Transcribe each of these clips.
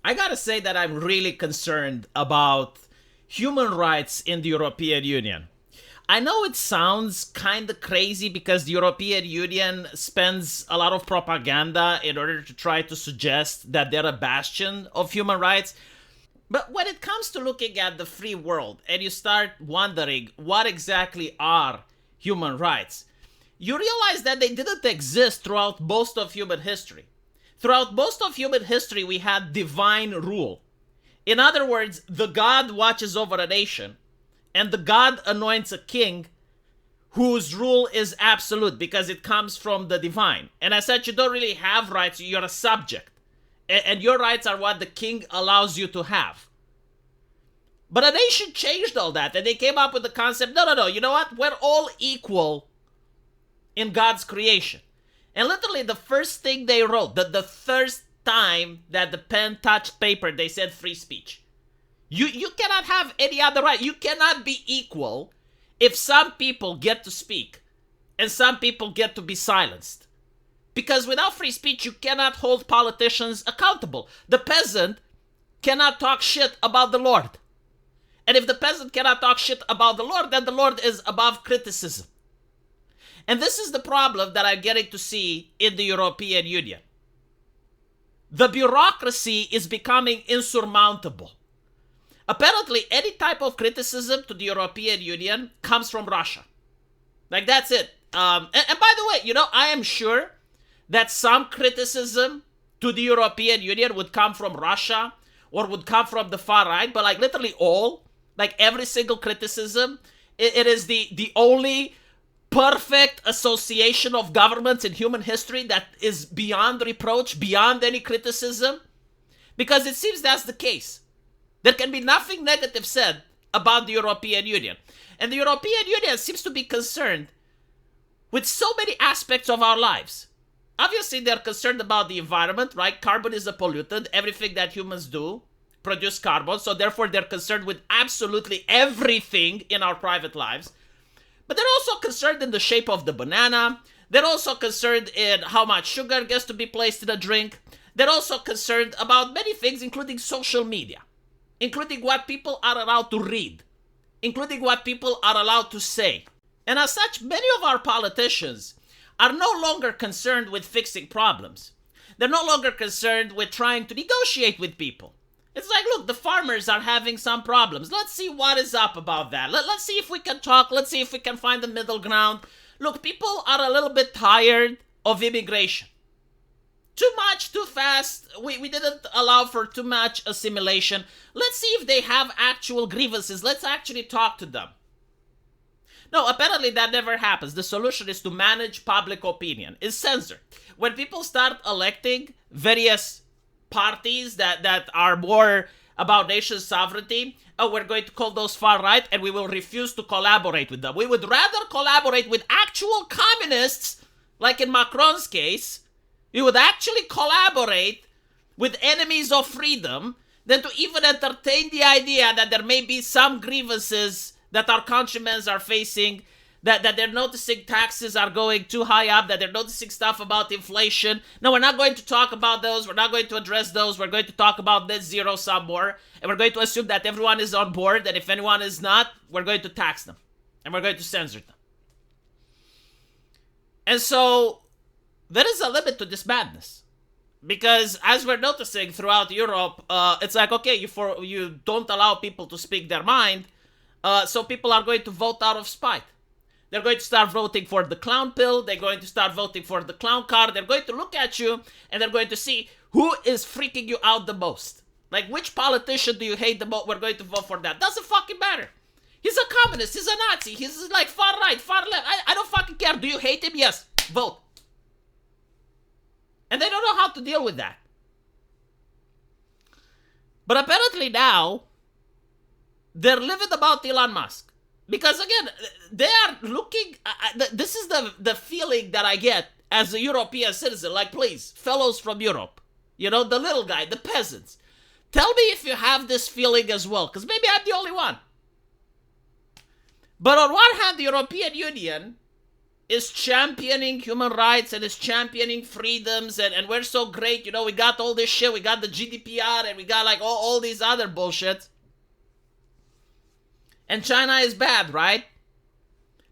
I gotta say that I'm really concerned about human rights in the European Union. I know it sounds kind of crazy because the European Union spends a lot of propaganda in order to try to suggest that they're a bastion of human rights. But when it comes to looking at the free world and you start wondering what exactly are human rights, you realize that they didn't exist throughout most of human history. Throughout most of human history, we had divine rule. In other words, the God watches over a nation, and the God anoints a king whose rule is absolute because it comes from the divine. And as such, you don't really have rights, you're a subject. And your rights are what the king allows you to have. But a nation changed all that, and they came up with the concept, no, you know what? We're all equal in God's creation. And literally the first thing they wrote, the first time that the pen touched paper, they said free speech. You cannot have any other right. You cannot be equal if some people get to speak and some people get to be silenced. Because without free speech, you cannot hold politicians accountable. The peasant cannot talk shit about the Lord. And if the peasant cannot talk shit about the Lord, then the Lord is above criticism. And this is the problem that I'm getting to see in the European Union. The bureaucracy is becoming insurmountable. Apparently, any type of criticism to the European Union comes from Russia. Like, that's it. And by the way, I am sure that some criticism to the European Union would come from Russia or would come from the far right, but like literally all, like every single criticism, it is the only perfect association of governments in human history that is beyond reproach, beyond any criticism, because it seems that's the case. There can be nothing negative said about the European Union. And the European Union seems to be concerned with so many aspects of our lives. Obviously, they're concerned about the environment, right? Carbon is a pollutant. Everything that humans do produce carbon. So therefore, they're concerned with absolutely everything in our private lives. But they're also concerned in the shape of the banana. They're also concerned in how much sugar gets to be placed in a drink. They're also concerned about many things, including social media, including what people are allowed to read, including what people are allowed to say. And as such, many of our politicians are no longer concerned with fixing problems. They're no longer concerned with trying to negotiate with people. It's like, look, the farmers are having some problems. Let's see what is up about that. Let's see if we can talk. Let's see if we can find the middle ground. Look, people are a little bit tired of immigration. Too much, too fast. We didn't allow for too much assimilation. Let's see if they have actual grievances. Let's actually talk to them. No, apparently that never happens. The solution is to manage public opinion. It's censored. When people start electing various parties that are more about nation sovereignty, we're going to call those far right, and we will refuse to collaborate with them. We would rather collaborate with actual communists, like in Macron's case. We would actually collaborate with enemies of freedom than to even entertain the idea that there may be some grievances that our countrymen are facing, that they're noticing taxes are going too high up, that they're noticing stuff about inflation. No, we're not going to talk about those. We're not going to address those. We're going to talk about net zero some more. And we're going to assume that everyone is on board. And if anyone is not, we're going to tax them. And we're going to censor them. And so there is a limit to this madness. Because as we're noticing throughout Europe, it's like, okay, you don't allow people to speak their mind. So people are going to vote out of spite. They're going to start voting for the clown pill. They're going to start voting for the clown car. They're going to look at you and they're going to see who is freaking you out the most. Like, which politician do you hate the most? We're going to vote for that. Doesn't fucking matter. He's a communist. He's a Nazi. He's like far right, far left. I don't fucking care. Do you hate him? Yes. Vote. And they don't know how to deal with that. But apparently now, they're livid about Elon Musk. Because again, they are looking, this is the feeling that I get as a European citizen. Like, please, fellows from Europe, the little guy, the peasants, tell me if you have this feeling as well, because maybe I'm the only one. But on one hand, the European Union is championing human rights and is championing freedoms, and we're so great, you know, we got all this shit, we got the GDPR, and we got like all these other bullshit. And China is bad, right?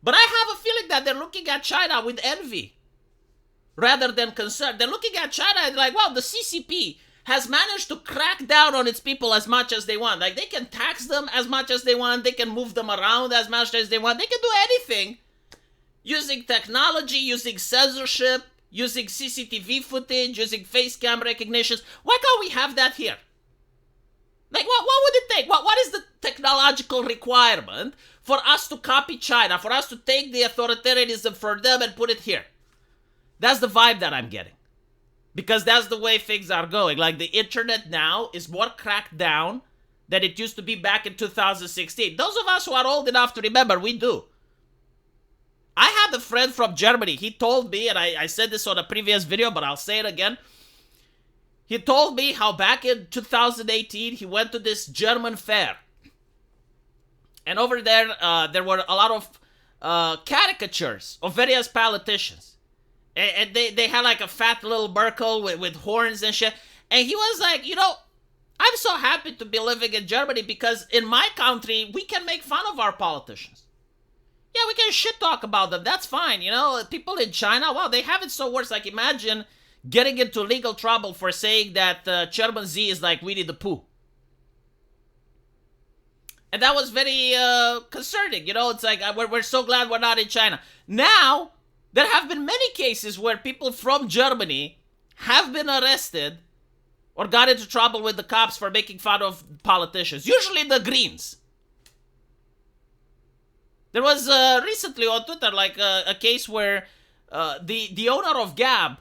But I have a feeling that they're looking at China with envy rather than concern. They're looking at China and like, wow, the CCP has managed to crack down on its people as much as they want. Like, they can tax them as much as they want. They can move them around as much as they want. They can do anything using technology, using censorship, using CCTV footage, using face cam recognitions. Why can't we have that here? Like, what would it take? What is the technological requirement for us to copy China, for us to take the authoritarianism for them and put it here? That's the vibe that I'm getting. Because that's the way things are going. Like, the internet now is more cracked down than it used to be back in 2016. Those of us who are old enough to remember, we do. I had a friend from Germany. He told me, and I said this on a previous video, but I'll say it again. He told me how back in 2018, he went to this German fair. And over there, there were a lot of caricatures of various politicians. And they had like a fat little Merkel with horns and shit. And he was like, you know, I'm so happy to be living in Germany because in my country, we can make fun of our politicians. Yeah, we can shit talk about them. That's fine. You know, people in China, wow, they have it so worse. Like, imagine getting into legal trouble for saying that Chairman Z is like Winnie the Pooh. And that was very concerning. You know, it's like, we're so glad we're not in China. Now, there have been many cases where people from Germany have been arrested or got into trouble with the cops for making fun of politicians. Usually the Greens. There was recently on Twitter like a case where the owner of Gab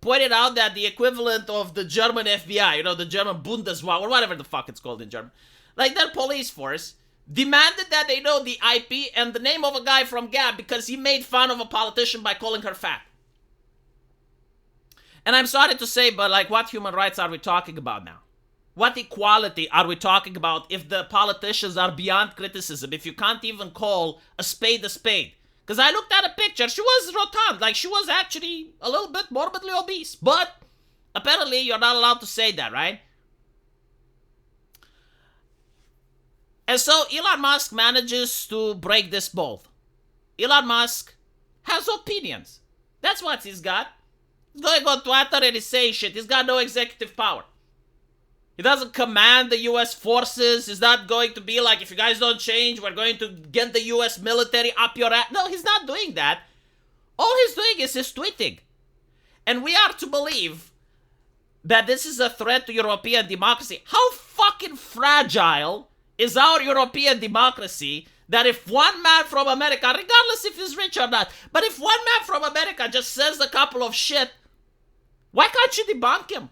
pointed out that the equivalent of the German FBI, you know, the German Bundeswehr, or whatever the fuck it's called in German, like their police force, demanded that they know the IP and the name of a guy from Gab because he made fun of a politician by calling her fat. And I'm sorry to say, but like, what human rights are we talking about now? What equality are we talking about if the politicians are beyond criticism, if you can't even call a spade a spade? Because I looked at a picture, she was rotund, like she was actually a little bit morbidly obese. But apparently you're not allowed to say that, right? And so Elon Musk manages to break this mold. Elon Musk has opinions. That's what he's got. He's going on Twitter and he's saying shit. He's got no executive power. He doesn't command the US forces. He's not going to be like, if you guys don't change, we're going to get the US military up your ass. No, he's not doing that. All he's doing is he's tweeting. And we are to believe that this is a threat to European democracy. How fucking fragile is our European democracy that if one man from America, regardless if he's rich or not, but if one man from America just says a couple of shit, why can't you debunk him?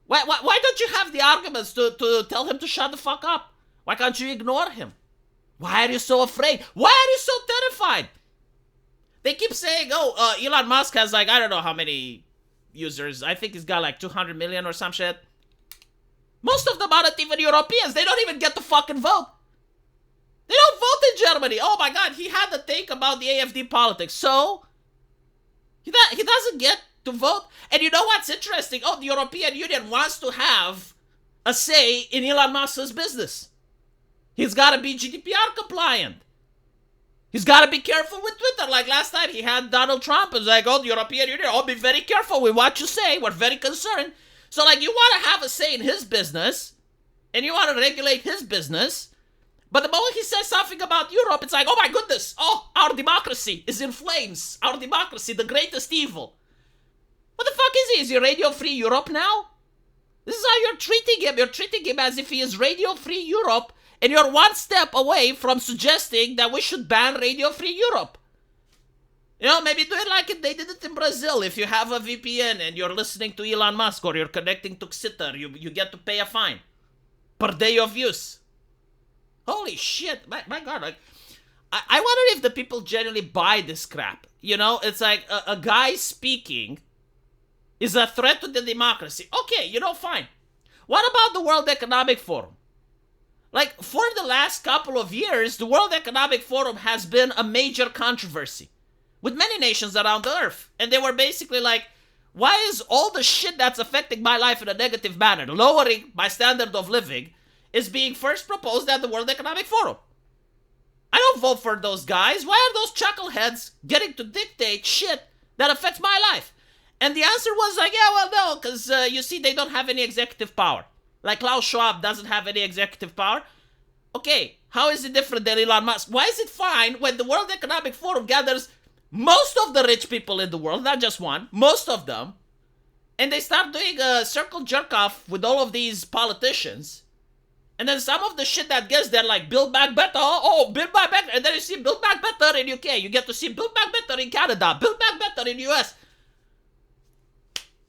Why don't you have the arguments to tell him to shut the fuck up? Why can't you ignore him? Why are you so afraid? Why are you so terrified? They keep saying, oh, Elon Musk has like, I don't know how many users. I think he's got like 200 million or some shit. Most of them aren't even Europeans. They don't even get to fucking vote. They don't vote in Germany. Oh my God, he had to think about the AfD politics. So, he doesn't get to vote. And you know what's interesting? Oh, the European Union wants to have a say in Elon Musk's business. He's got to be GDPR compliant. He's got to be careful with Twitter. Like last time, he had Donald Trump. It's like, oh, the European Union, oh, be very careful with what you say. We're very concerned. So, like, you want to have a say in his business, and you want to regulate his business, but the moment he says something about Europe, it's like, oh my goodness, oh, our democracy is in flames. Our democracy, the greatest evil. What the fuck is he? Is he Radio Free Europe now? This is how you're treating him. You're treating him as if he is Radio Free Europe, and you're one step away from suggesting that we should ban Radio Free Europe. You know, maybe do it like they did it in Brazil. If you have a VPN and you're listening to Elon Musk or you're connecting to Xitter, you get to pay a fine per day of use. Holy shit. My God. Like, I wonder if the people genuinely buy this crap. You know, it's like a guy speaking is a threat to the democracy. Okay, you know, fine. What about the World Economic Forum? Like, for the last couple of years, the World Economic Forum has been a major controversy. with many nations around the earth. And they were basically like, why is all the shit that's affecting my life in a negative manner, lowering my standard of living, is being first proposed at the World Economic Forum? I don't vote for those guys. Why are those chuckleheads getting to dictate shit that affects my life? And the answer was like, yeah, well, no, because you see, they don't have any executive power. Like Klaus Schwab doesn't have any executive power. Okay, how is it different than Elon Musk? Why is it fine when the World Economic Forum gathers most of the rich people in the world, not just one, most of them, and they start doing a circle jerk off with all of these politicians? And then some of the shit that gets there, like Build Back Better, Build Back Better, and then you see Build Back Better in UK, you get to see Build Back Better in Canada, Build Back Better in US.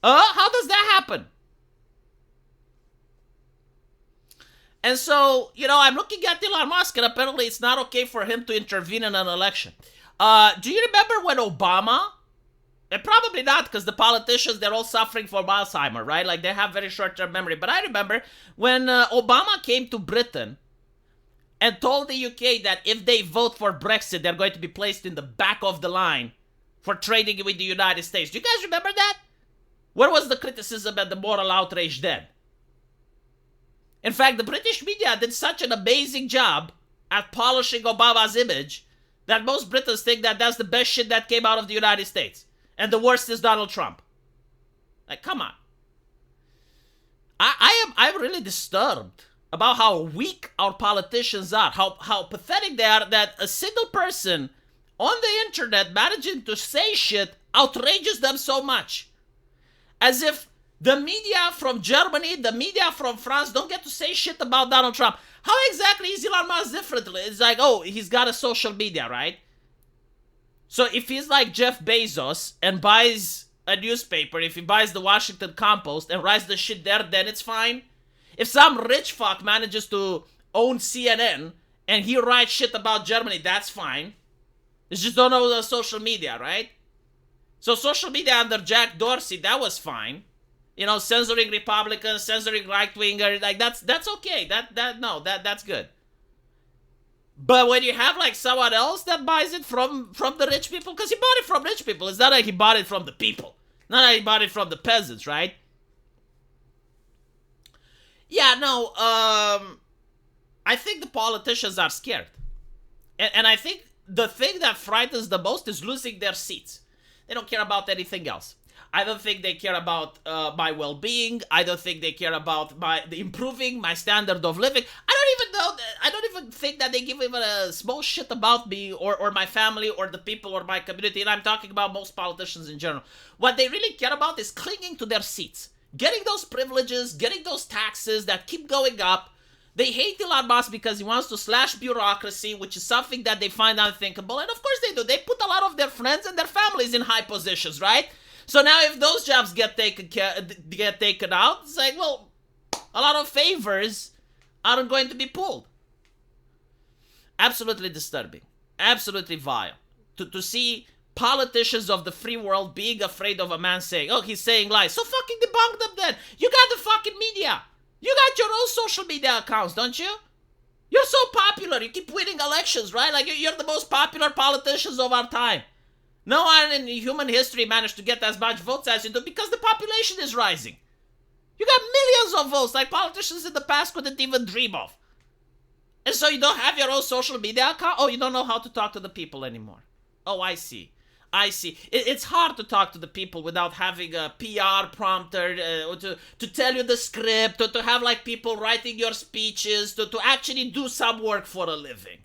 How does that happen? And so, I'm looking at Elon Musk, and apparently it's not okay for him to intervene in an election. Do you remember when Obama, and probably not, because the politicians, they're all suffering from Alzheimer, right? Like, they have very short-term memory. But I remember when Obama came to Britain and told the UK that if they vote for Brexit, they're going to be placed in the back of the line for trading with the United States. Do you guys remember that? Where was the criticism and the moral outrage then? In fact, the British media did such an amazing job at polishing Obama's image that most Britons think that that's the best shit that came out of the United States. And the worst is Donald Trump. Like, come on. I'm really disturbed about how weak our politicians are, how pathetic they are, that a single person on the internet managing to say shit outrages them so much. As if the media from Germany, the media from France don't get to say shit about Donald Trump. How exactly is Elon Musk different? It's like, he's got a social media, right? So if he's like Jeff Bezos and buys a newspaper, if he buys the Washington Compost and writes the shit there, then it's fine. If some rich fuck manages to own CNN and he writes shit about Germany, that's fine. You just don't know the social media, right? So social media under Jack Dorsey, that was fine. Censoring Republicans, censoring right-wingers, like that's okay. That's good. But when you have like someone else that buys it from the rich people, because he bought it from rich people, it's not like he bought it from the people. Not like he bought it from the peasants, right? Yeah, no, I think the politicians are scared. And I think the thing that frightens the most is losing their seats. They don't care about anything else. I don't think they care about my well-being. I don't think they care about improving my standard of living. I don't even think that they give even a small shit about me or my family or the people or my community. And I'm talking about most politicians in general. What they really care about is clinging to their seats. Getting those privileges, getting those taxes that keep going up. They hate Elon Musk because he wants to slash bureaucracy, which is something that they find unthinkable. And of course they do. They put a lot of their friends and their families in high positions, right? So now if those jobs get taken out, it's like, well, a lot of favors aren't going to be pulled. Absolutely disturbing. Absolutely vile. To see politicians of the free world being afraid of a man saying, he's saying lies. So fucking debunk them then. You got the fucking media. You got your own social media accounts, don't you? You're so popular. You keep winning elections, right? Like, you're the most popular politicians of our time. No one in human history managed to get as much votes as you do because the population is rising. You got millions of votes like politicians in the past couldn't even dream of. And so you don't have your own social media account? You don't know how to talk to the people anymore. I see. It's hard to talk to the people without having a PR prompter to tell you the script, to have like people writing your speeches, to actually do some work for a living.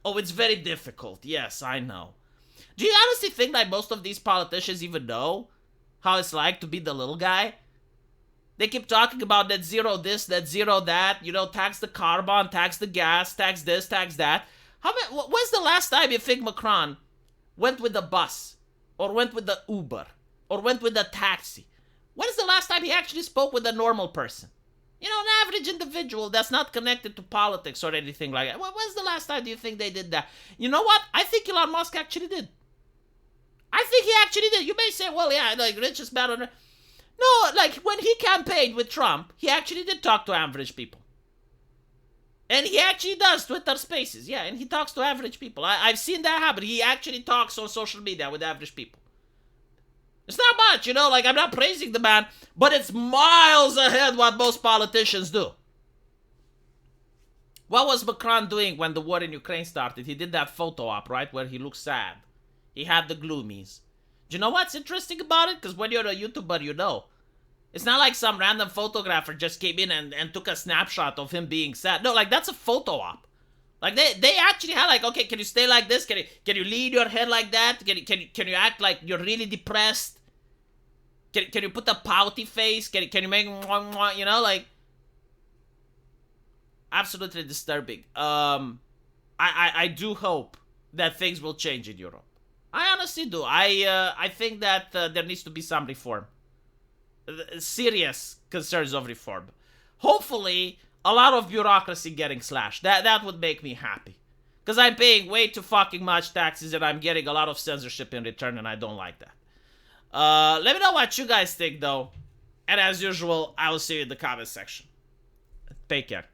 It's very difficult. Yes, I know. Do you honestly think that most of these politicians even know how it's like to be the little guy? They keep talking about net zero this, net zero that, tax the carbon, tax the gas, tax this, tax that. When's the last time you think Macron went with the bus, or went with the Uber, or went with the taxi? When's the last time he actually spoke with a normal person? An average individual that's not connected to politics or anything like that. When's the last time do you think they did that? You know what? I think Elon Musk actually did. I think he actually did. You may say, well, yeah, like, richest man on earth. No, like, when he campaigned with Trump, he actually did talk to average people. And he actually does Twitter Spaces, yeah, and he talks to average people. I've seen that happen. He actually talks on social media with average people. It's not much, like I'm not praising the man, but it's miles ahead what most politicians do. What was Macron doing when the war in Ukraine started? He did that photo op, right, where he looks sad. He had the gloomies. Do you know what's interesting about it? Because when you're a YouTuber, you know. It's not like some random photographer just came in and took a snapshot of him being sad. No, like that's a photo op. Like they actually had like, okay, can you stay like this? Can you lean your head like that? Can you act like you're really depressed? Can you put a pouty face? Can you make like absolutely disturbing. I do hope that things will change in Europe. I honestly do. I think that there needs to be some reform. Serious concerns of reform. Hopefully, a lot of bureaucracy getting slashed. That would make me happy. Because I'm paying way too fucking much taxes and I'm getting a lot of censorship in return and I don't like that. Let me know what you guys think though. And as usual, I will see you in the comment section. Take care.